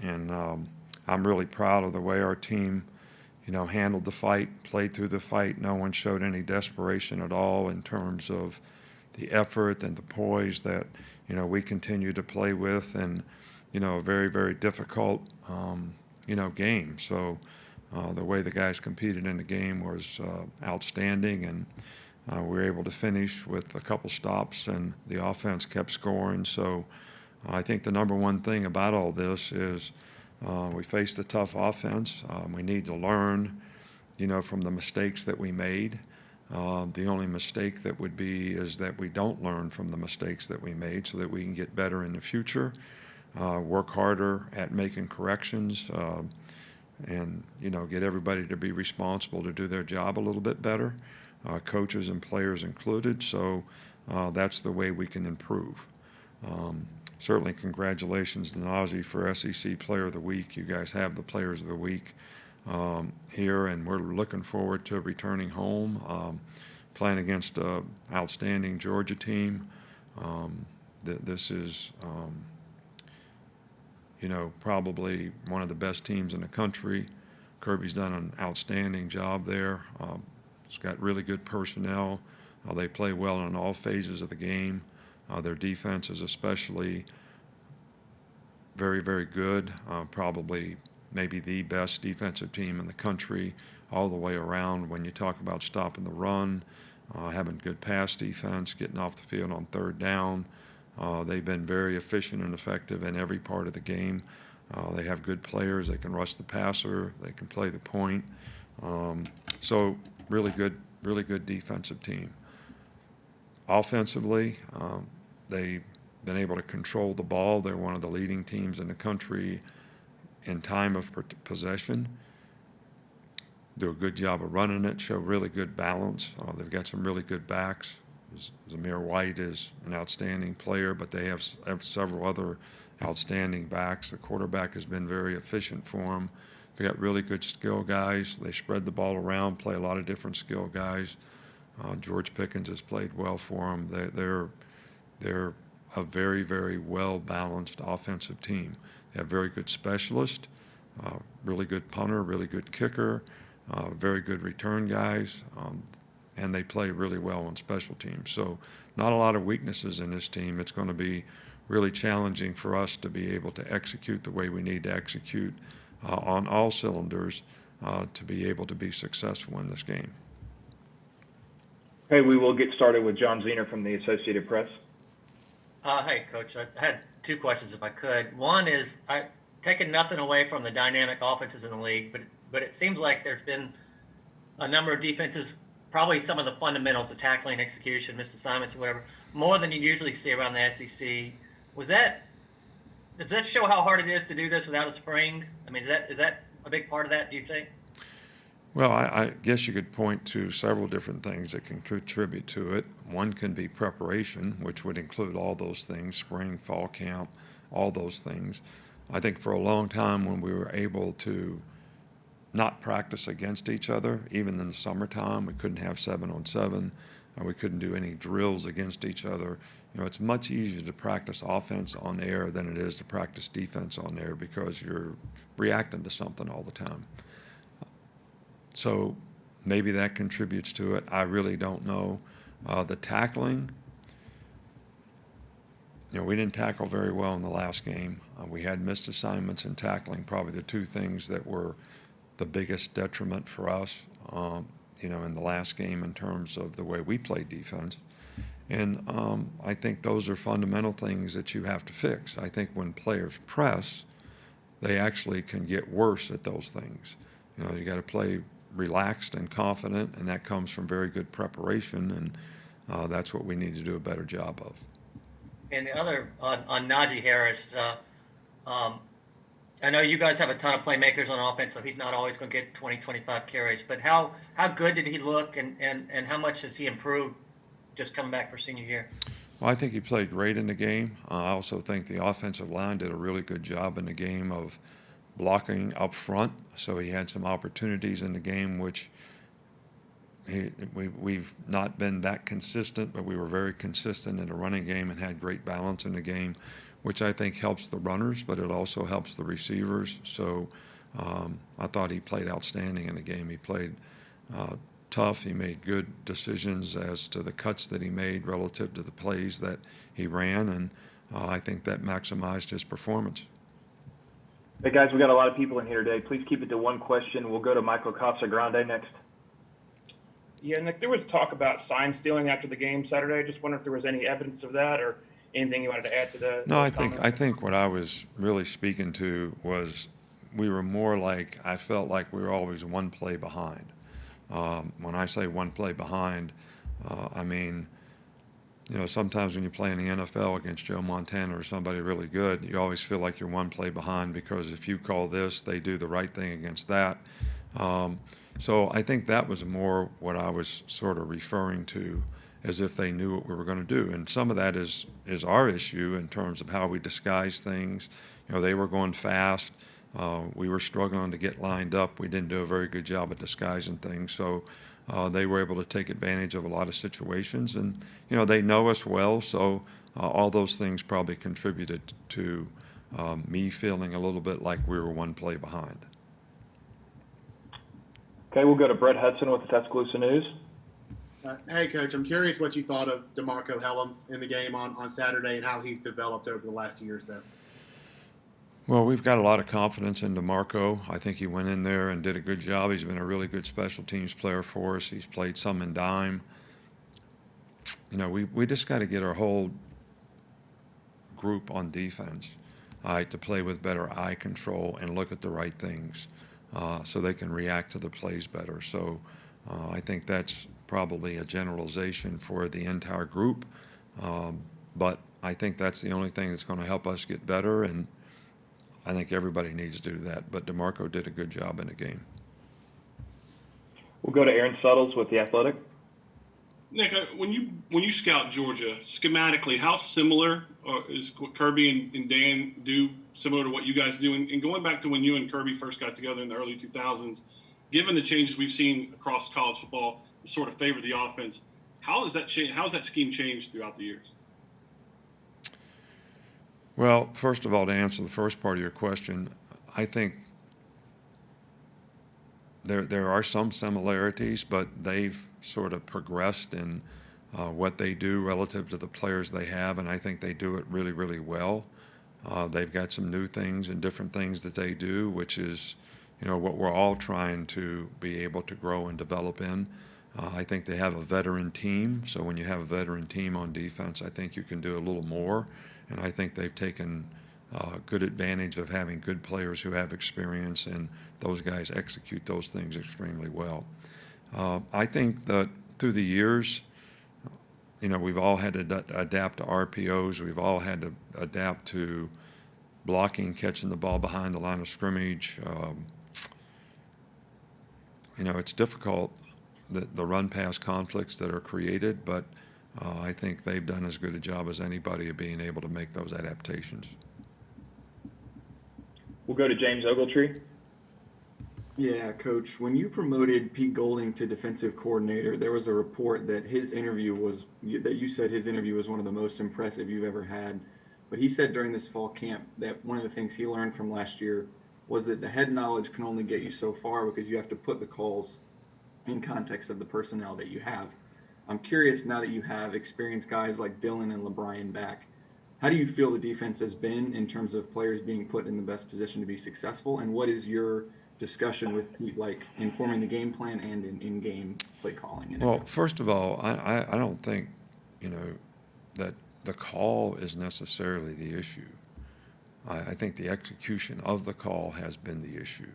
And I'm really proud of the way our team, handled the fight, played through the fight. No one showed any desperation at all in terms of the effort and the poise that, we continue to play with, and, a very, very difficult, game. So the way the guys competed in the game was outstanding, and we were able to finish with a couple stops, and the offense kept scoring. So I think the number one thing about all this is we faced a tough offense. We need to learn, from the mistakes that we made. The only mistake that would be is that we don't learn from the mistakes that we made so that we can get better in the future, work harder at making corrections, and, get everybody to be responsible to do their job a little bit better, coaches and players included. So that's the way we can improve. Certainly congratulations to Najee for SEC Player of the Week. You guys have the Players of the Week here, and we're looking forward to returning home, playing against an outstanding Georgia team. This is, probably one of the best teams in the country. Kirby's done an outstanding job there. It's got really good personnel. They play well in all phases of the game. Their defense is especially very, very good, probably maybe the best defensive team in the country all the way around when you talk about stopping the run, having good pass defense, getting off the field on third down. They've been very efficient and effective in every part of the game. They have good players. They can rush the passer. They can play the point. So really good defensive team. Offensively, they've been able to control the ball. They're one of the leading teams in the country in time of possession. Do a good job of running it, show really good balance. They've got some really good backs. Zamir White is an outstanding player, but they have several other outstanding backs. The quarterback has been very efficient for them. They've got really good skill guys. They spread the ball around, play a lot of different skill guys. George Pickens has played well for them. They're a very, very well-balanced offensive team. They have very good specialists, really good punter, really good kicker, very good return guys, and they play really well on special teams. So not a lot of weaknesses in this team. It's going to be really challenging for us to be able to execute the way we need to execute on all cylinders to be able to be successful in this game. Hey, we will get started with John Zener from the Associated Press. Hey, Coach. I had two questions, if I could. One is, taking nothing away from the dynamic offenses in the league, but it seems like there's been a number of defenses, probably some of the fundamentals of tackling, execution, missed assignments, or whatever, more than you usually see around the SEC. Does that show how hard it is to do this without a spring? I mean, is that a big part of that, do you think? Well, I guess you could point to several different things that can contribute to it. One can be preparation, which would include all those things, spring, fall camp, all those things. I think for a long time when we were able to not practice against each other, even in the summertime, we couldn't have 7-on-7, we couldn't do any drills against each other. It's much easier to practice offense on air than it is to practice defense on air because you're reacting to something all the time. So maybe that contributes to it. I really don't know. The tackling, we didn't tackle very well in the last game. We had missed assignments in tackling, probably the two things that were the biggest detriment for us, in the last game in terms of the way we played defense. And I think those are fundamental things that you have to fix. I think when players press, they actually can get worse at those things. You got to play relaxed and confident, and that comes from very good preparation, and that's what we need to do a better job of. And the other, on Najee Harris, I know you guys have a ton of playmakers on offense, so he's not always going to get 20, 25 carries, but how good did he look, and how much has he improved just coming back for senior year? Well, I think he played great in the game. I also think the offensive line did a really good job in the game of blocking up front, so he had some opportunities in the game which we've not been that consistent, but we were very consistent in the running game and had great balance in the game. which I think helps the runners, but it also helps the receivers. So I thought he played outstanding in the game. He played tough. He made good decisions as to the cuts that he made relative to the plays that he ran, and I think that maximized his performance. Hey, guys, we got a lot of people in here today. Please keep it to one question. We'll go to Michael Casagrande next. Yeah, Nick, there was talk about sign stealing after the game Saturday. I just wonder if there was any evidence of that or anything you wanted to add to that. No, I think what I was really speaking to was we were more like, I felt like we were always one play behind. When I say one play behind, I mean, you know, sometimes when you play in the NFL against Joe Montana or somebody really good, you always feel like you're one play behind because if you call this, they do the right thing against that. So I think that was more what I was sort of referring to, as if they knew what we were going to do. And some of that is our issue in terms of how we disguise things. You know, they were going fast. We were struggling to get lined up. We didn't do a very good job at disguising things. So they were able to take advantage of a lot of situations. And, you know, they know us well. So all those things probably contributed to me feeling a little bit like we were one play behind. Okay, we'll go to Brett Hudson with the Tuscaloosa News. Hey, Coach, I'm curious what you thought of DeMarco Hellams in the game on Saturday and how he's developed over the last year or so. Well, we've got a lot of confidence in DeMarco. I think he went in there and did a good job. He's been a really good special teams player for us. He's played some in dime. You know, we just got to get our whole group on defense to play with better eye control and look at the right things so they can react to the plays better. So I think that's probably a generalization for the entire group. But I think that's the only thing that's going to help us get better, and I think everybody needs to do that. But DeMarco did a good job in the game. We'll go to Aaron Suttles with The Athletic. Nick, when you scout Georgia schematically, how similar is what Kirby and Dan do similar to what you guys do? And going back to when you and Kirby first got together in the early 2000s, given the changes we've seen across college football that sort of favor the offense, how has that changed? How has that scheme changed throughout the years? Well, first of all, to answer the first part of your question, I think there are some similarities, but they've sort of progressed in what they do relative to the players they have, and I think they do it really, really well. They've got some new things and different things that they do, which is, you know, what we're all trying to be able to grow and develop in. I think they have a veteran team, so when you have a veteran team on defense, I think you can do a little more, and I think they've taken good advantage of having good players who have experience, and those guys execute those things extremely well. I think that through the years, you know, we've all had to adapt to RPOs. We've all had to adapt to blocking, catching the ball behind the line of scrimmage. You know, it's difficult, the run-pass conflicts that are created, but I think they've done as good a job as anybody of being able to make those adaptations. We'll go to James Ogletree. Yeah, Coach, when you promoted Pete Golding to defensive coordinator, there was a report that you said his interview was one of the most impressive you've ever had. But he said during this fall camp that one of the things he learned from last year was that the head knowledge can only get you so far because you have to put the calls in context of the personnel that you have. I'm curious, now that you have experienced guys like Dylan and LeBron back, how do you feel the defense has been in terms of players being put in the best position to be successful? And what is your discussion with Pete like in forming the game plan and in-game play calling? Well, first of all, I don't think, you know, that the call is necessarily the issue. I think the execution of the call has been the issue.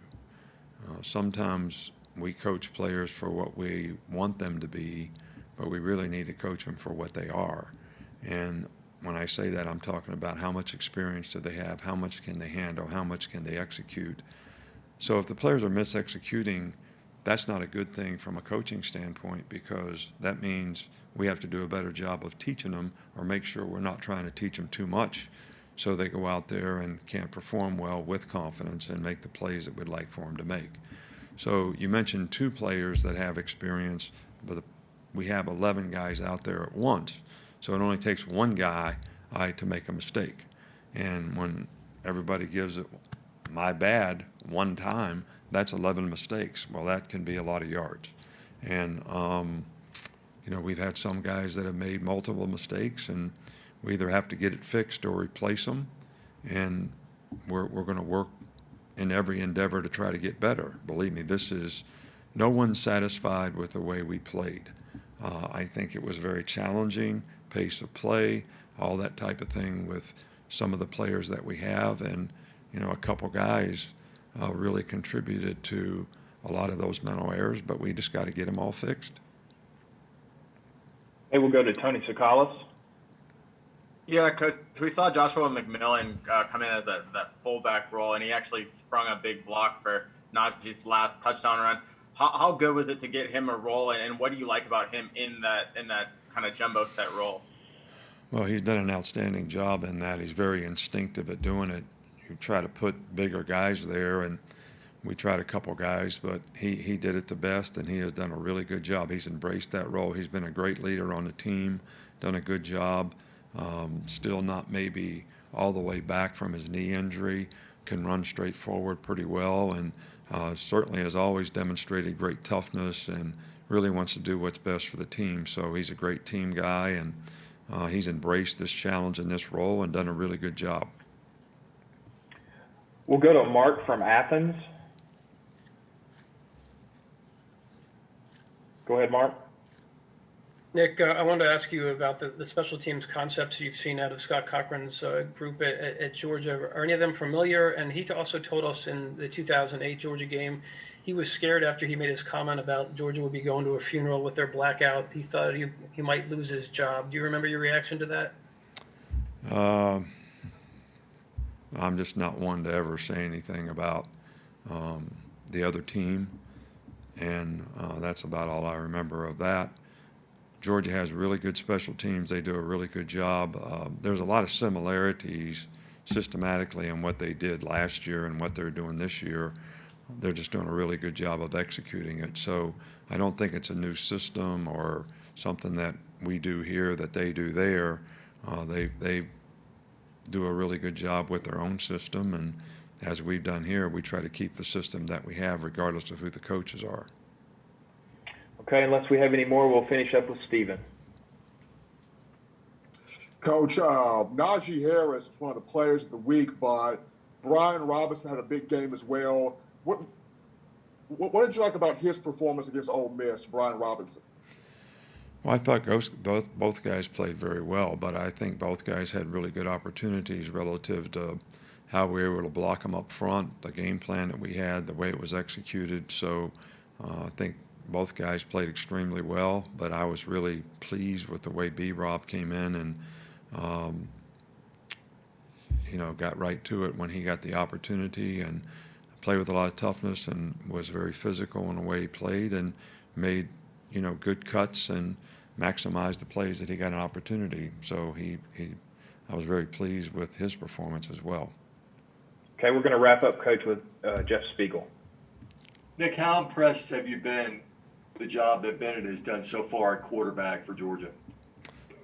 Sometimes we coach players for what we want them to be, but we really need to coach them for what they are. And when I say that, I'm talking about how much experience do they have, how much can they handle, how much can they execute. So if the players are mis-executing, that's not a good thing from a coaching standpoint, because that means we have to do a better job of teaching them, or make sure we're not trying to teach them too much so they go out there and can't perform well with confidence and make the plays that we'd like for them to make. So you mentioned two players that have experience, but we have 11 guys out there at once. So it only takes one guy to make a mistake. And when everybody gives it my bad one time, that's 11 mistakes. Well, that can be a lot of yards. And, we've had some guys that have made multiple mistakes, and we either have to get it fixed or replace them. And we're going to work in every endeavor to try to get better. Believe me, no one's satisfied with the way we played. I think it was very challenging, pace of play, all that type of thing with some of the players that we have. And, a couple guys really contributed to a lot of those mental errors, but we just got to get them all fixed. Hey, we'll go to Tony Sakalas. Yeah, Coach, we saw Joshua McMillan come in as that fullback role, and he actually sprung a big block for Najee's last touchdown run. How good was it to get him a role, and what do you like about him in that kind of jumbo set role? Well, he's done an outstanding job in that. He's very instinctive at doing it. You try to put bigger guys there, and we tried a couple guys, but he did it the best, and he has done a really good job. He's embraced that role. He's been a great leader on the team, done a good job. Still not maybe all the way back from his knee injury, can run straight forward pretty well, and certainly has always demonstrated great toughness and really wants to do what's best for the team. So he's a great team guy, and he's embraced this challenge in this role and done a really good job. We'll go to Mark from Athens. Go ahead, Mark. Nick, I wanted to ask you about the special teams concepts you've seen out of Scott Cochran's group at Georgia. Are any of them familiar? And he also told us in the 2008 Georgia game, he was scared after he made his comment about Georgia would be going to a funeral with their blackout. He thought he might lose his job. Do you remember your reaction to that? I'm just not one to ever say anything about the other team, and that's about all I remember of that. Georgia has really good special teams. They do a really good job. There's a lot of similarities systematically in what they did last year and what they're doing this year. They're just doing a really good job of executing it. So I don't think it's a new system or something that we do here that they do there. They do a really good job with their own system, and as we've done here, we try to keep the system that we have regardless of who the coaches are. Okay, unless we have any more, we'll finish up with Steven. Coach, Najee Harris is one of the players of the week, but Brian Robinson had a big game as well. What did you like about his performance against Ole Miss, Brian Robinson? Well, I thought both guys played very well, but I think both guys had really good opportunities relative to how we were able to block them up front, the game plan that we had, the way it was executed. So I think both guys played extremely well, but I was really pleased with the way B-Rob came in and, got right to it when he got the opportunity and played with a lot of toughness and was very physical in the way he played and made, good cuts and maximized the plays that he got an opportunity. So I was very pleased with his performance as well. Okay, we're going to wrap up, Coach, with Jeff Spiegel. Nick, how impressed have you been with the job that Bennett has done so far at quarterback for Georgia?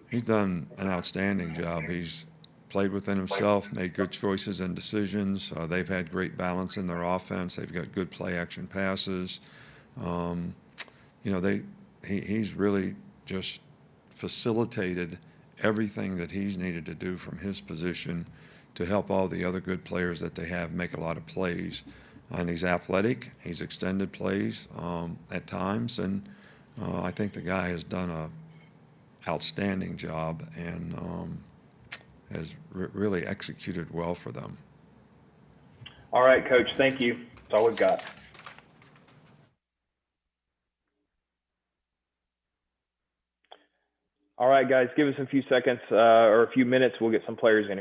He's done an outstanding job. He's played within himself, made good choices and decisions. They've had great balance in their offense. They've got good play-action passes. He's really just facilitated everything that he's needed to do from his position to help all the other good players that they have make a lot of plays. And he's athletic. He's extended plays at times, and I think the guy has done a outstanding job and has really executed well for them. All right, Coach, thank you. That's all we've got. All right, guys, give us a few seconds or a few minutes. We'll get some players in here.